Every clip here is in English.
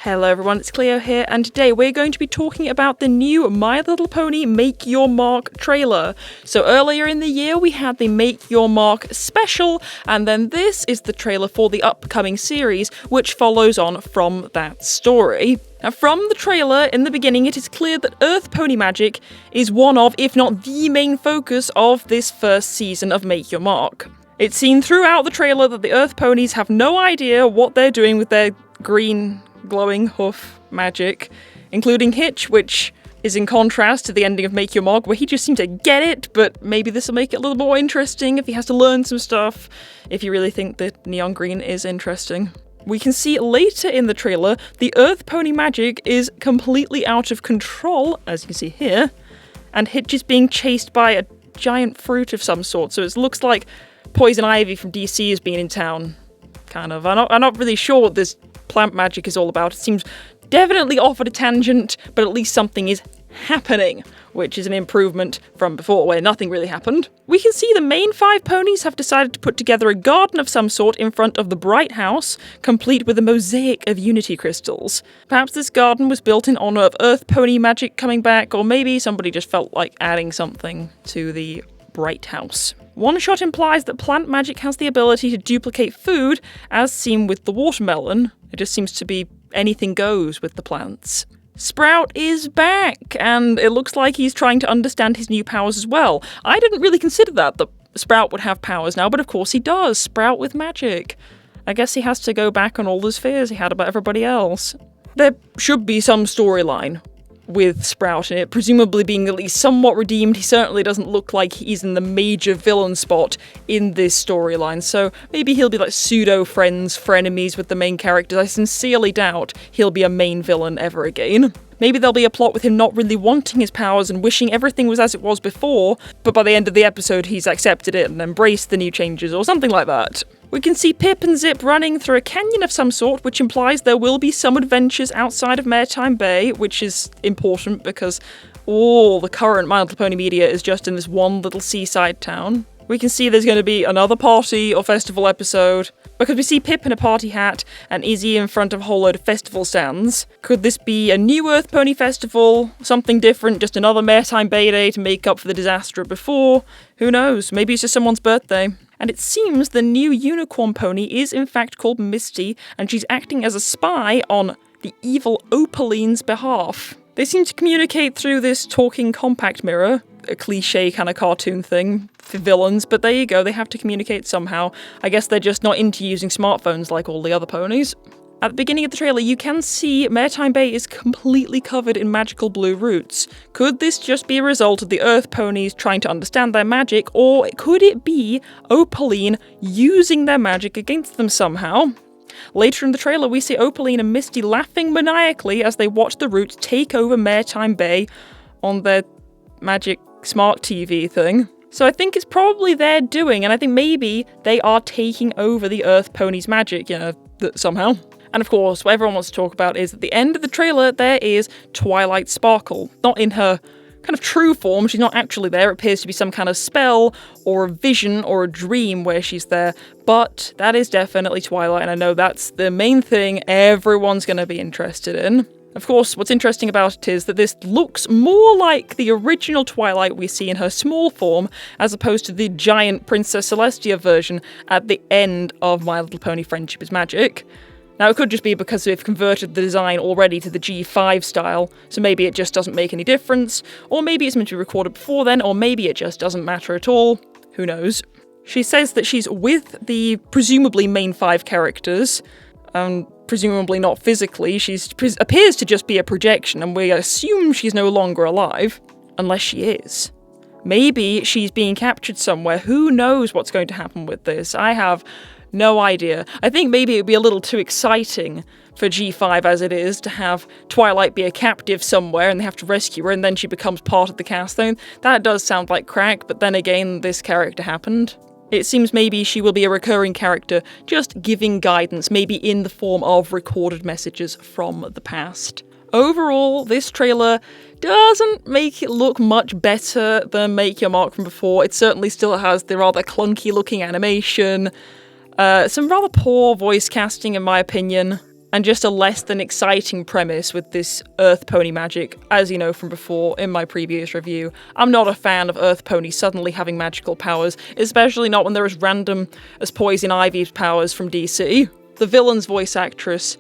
Hello everyone, it's Cleo here, and today we're going to be talking about the new My Little Pony Make Your Mark trailer. So earlier in the year we had the Make Your Mark special, and then this is the trailer for the upcoming series, which follows on from that story. Now, from the trailer, in the beginning, it is clear that Earth Pony magic is one of, if not the main focus of this first season of Make Your Mark. It's seen throughout the trailer that the Earth Ponies have no idea what they're doing with their green glowing hoof magic, including Hitch, which is in contrast to the ending of Make Your Mark, where he just seemed to get it, but maybe this will make it a little more interesting if he has to learn some stuff, if you really think that neon green is interesting. We can see later in the trailer, the Earth Pony magic is completely out of control, as you can see here, and Hitch is being chased by a giant fruit of some sort, so it looks like Poison Ivy from DC has been in town, kind of. I'm not really sure what this plant magic is all about. It seems definitely off at a tangent, but at least something is happening, which is an improvement from before, where nothing really happened. We can see the main 5 ponies have decided to put together a garden of some sort in front of the Bright House, complete with a mosaic of Unity crystals. Perhaps this garden was built in honor of Earth Pony magic coming back, or maybe somebody just felt like adding something to the Bright House. One shot implies that plant magic has the ability to duplicate food, as seen with the watermelon. It just seems to be anything goes with the plants. Sprout is back, and it looks like he's trying to understand his new powers as well. I didn't really consider that Sprout would have powers now, but of course he does. Sprout with magic. I guess he has to go back on all those fears he had about everybody else. There should be some storyline with Sprout in it, presumably being at least somewhat redeemed. He certainly doesn't look like he's in the major villain spot in this storyline, so maybe he'll be like pseudo-friends, frenemies with the main characters. I sincerely doubt he'll be a main villain ever again. Maybe there'll be a plot with him not really wanting his powers and wishing everything was as it was before, but by the end of the episode he's accepted it and embraced the new changes, or something like that. We can see Pip and Zip running through a canyon of some sort, which implies there will be some adventures outside of Maritime Bay, which is important because all the current My Little Pony media is just in this one little seaside town. We can see there's going to be another party or festival episode, because we see Pip in a party hat and Izzy in front of a whole load of festival stands. Could this be a new Earth Pony festival? Something different, just another Maritime Bay Day to make up for the disaster before? Who knows? Maybe it's just someone's birthday. And it seems the new unicorn pony is in fact called Misty, and she's acting as a spy on the evil Opaline's behalf. They seem to communicate through this talking compact mirror, a cliche kind of cartoon thing for villains, but there you go, they have to communicate somehow. I guess they're just not into using smartphones like all the other ponies. At the beginning of the trailer, you can see Maritime Bay is completely covered in magical blue roots. Could this just be a result of the Earth Ponies trying to understand their magic, or could it be Opaline using their magic against them somehow? Later in the trailer, we see Opaline and Misty laughing maniacally as they watch the roots take over Maritime Bay on their magic smart TV thing. So I think it's probably their doing, and I think maybe they are taking over the Earth Ponies' magic, somehow. And of course, what everyone wants to talk about is at the end of the trailer, there is Twilight Sparkle. Not in her kind of true form, she's not actually there. It appears to be some kind of spell or a vision or a dream where she's there. But that is definitely Twilight, and I know that's the main thing everyone's going to be interested in. Of course, what's interesting about it is that this looks more like the original Twilight we see in her small form, as opposed to the giant Princess Celestia version at the end of My Little Pony Friendship is Magic. Now, it could just be because we've converted the design already to the G5 style, so maybe it just doesn't make any difference, or maybe it's meant to be recorded before then, or maybe it just doesn't matter at all. Who knows? She says that she's with the presumably main 5 characters, presumably not physically. She appears to just be a projection, and we assume she's no longer alive, unless she is. Maybe she's being captured somewhere. Who knows what's going to happen with this? I have no idea. I think maybe it would be a little too exciting for G5 as it is to have Twilight be a captive somewhere and they have to rescue her and then she becomes part of the cast. That does sound like crack, but then again, this character happened. It seems maybe she will be a recurring character, just giving guidance, maybe in the form of recorded messages from the past. Overall, this trailer doesn't make it look much better than Make Your Mark from before. It certainly still has the rather clunky looking animation, some rather poor voice casting in my opinion, and just a less than exciting premise with this Earth Pony magic. As you know from before in my previous review, I'm not a fan of Earth Pony suddenly having magical powers, especially not when they're as random as Poison Ivy's powers from DC. The villain's voice actress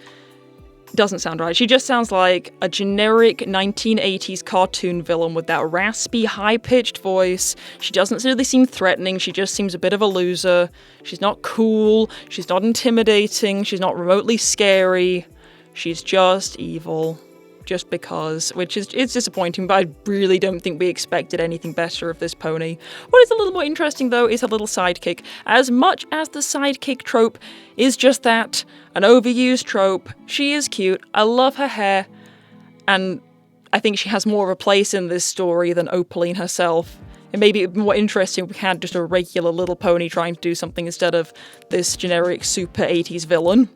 doesn't sound right. She just sounds like a generic 1980s cartoon villain with that raspy, high-pitched voice. She doesn't really seem threatening, she just seems a bit of a loser. She's not cool, she's not intimidating, she's not remotely scary. She's just evil. Just because, which is it's disappointing, but I really don't think we expected anything better of this pony. What is a little more interesting, though, is her little sidekick. As much as the sidekick trope is just that, an overused trope, she is cute, I love her hair, and I think she has more of a place in this story than Opaline herself. It may be more interesting if we had just a regular little pony trying to do something instead of this generic super 80s villain.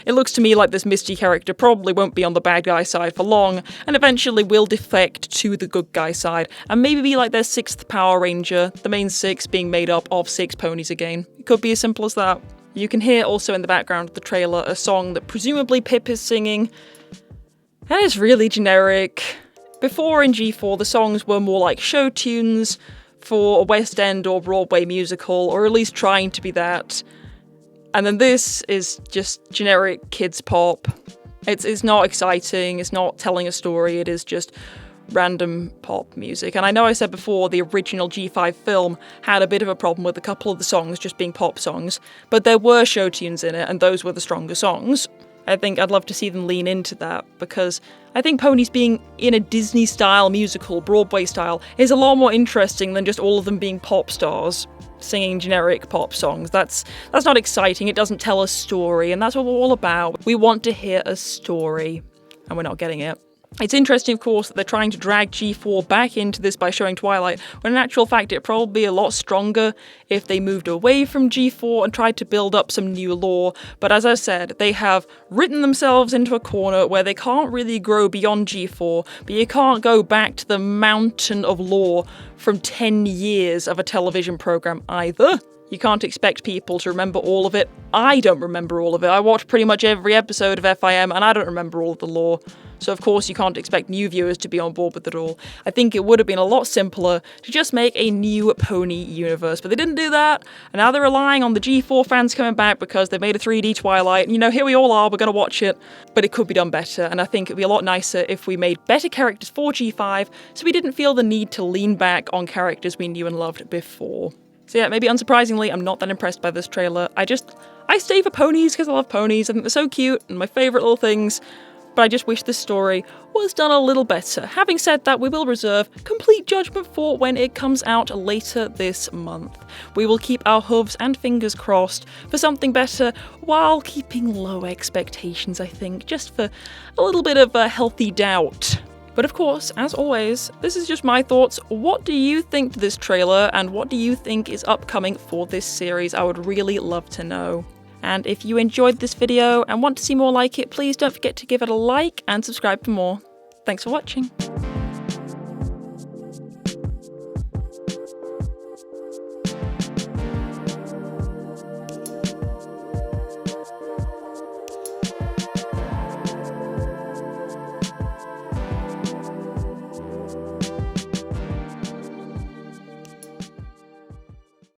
It looks to me like this Misty character probably won't be on the bad guy side for long, and eventually will defect to the good guy side, and maybe be like their 6th Power Ranger, the main 6 being made up of 6 ponies again. It could be as simple as that. You can hear also in the background of the trailer a song that presumably Pip is singing, and it's really generic. Before in G4 the songs were more like show tunes for a West End or Broadway musical, or at least trying to be that. And then this is just generic kids pop. It's not exciting, it's not telling a story, it is just random pop music. And I know I said before the original G5 film had a bit of a problem with a couple of the songs just being pop songs, but there were show tunes in it, and those were the stronger songs. I think I'd love to see them lean into that, because I think ponies being in a Disney-style musical, Broadway style, is a lot more interesting than just all of them being pop stars singing generic pop songs. That's not exciting, it doesn't tell a story, and that's what we're all about. We want to hear a story, and we're not getting it. It's interesting, of course, that they're trying to drag G4 back into this by showing Twilight, when in actual fact it'd probably be a lot stronger if they moved away from G4 and tried to build up some new lore. But as I said, they have written themselves into a corner where they can't really grow beyond G4, but you can't go back to the mountain of lore from 10 years of a television program either. You can't expect people to remember all of it. I don't remember all of it. I watched pretty much every episode of FIM and I don't remember all of the lore. So of course you can't expect new viewers to be on board with it all. I think it would have been a lot simpler to just make a new pony universe, but they didn't do that, and now they're relying on the G4 fans coming back because they made a 3D Twilight, and you know, here we all are, we're gonna watch it, but it could be done better, and I think it'd be a lot nicer if we made better characters for G5, so we didn't feel the need to lean back on characters we knew and loved before. So yeah, maybe unsurprisingly, I'm not that impressed by this trailer. I stay for ponies because I love ponies, I think they're so cute, and my favourite little things, but I just wish this story was done a little better. Having said that, we will reserve complete judgment for when it comes out later this month. We will keep our hooves and fingers crossed for something better while keeping low expectations, I think, just for a little bit of a healthy doubt. But of course, as always, this is just my thoughts. What do you think to this trailer, and what do you think is upcoming for this series? I would really love to know. And if you enjoyed this video and want to see more like it, please don't forget to give it a like and subscribe for more. Thanks for watching.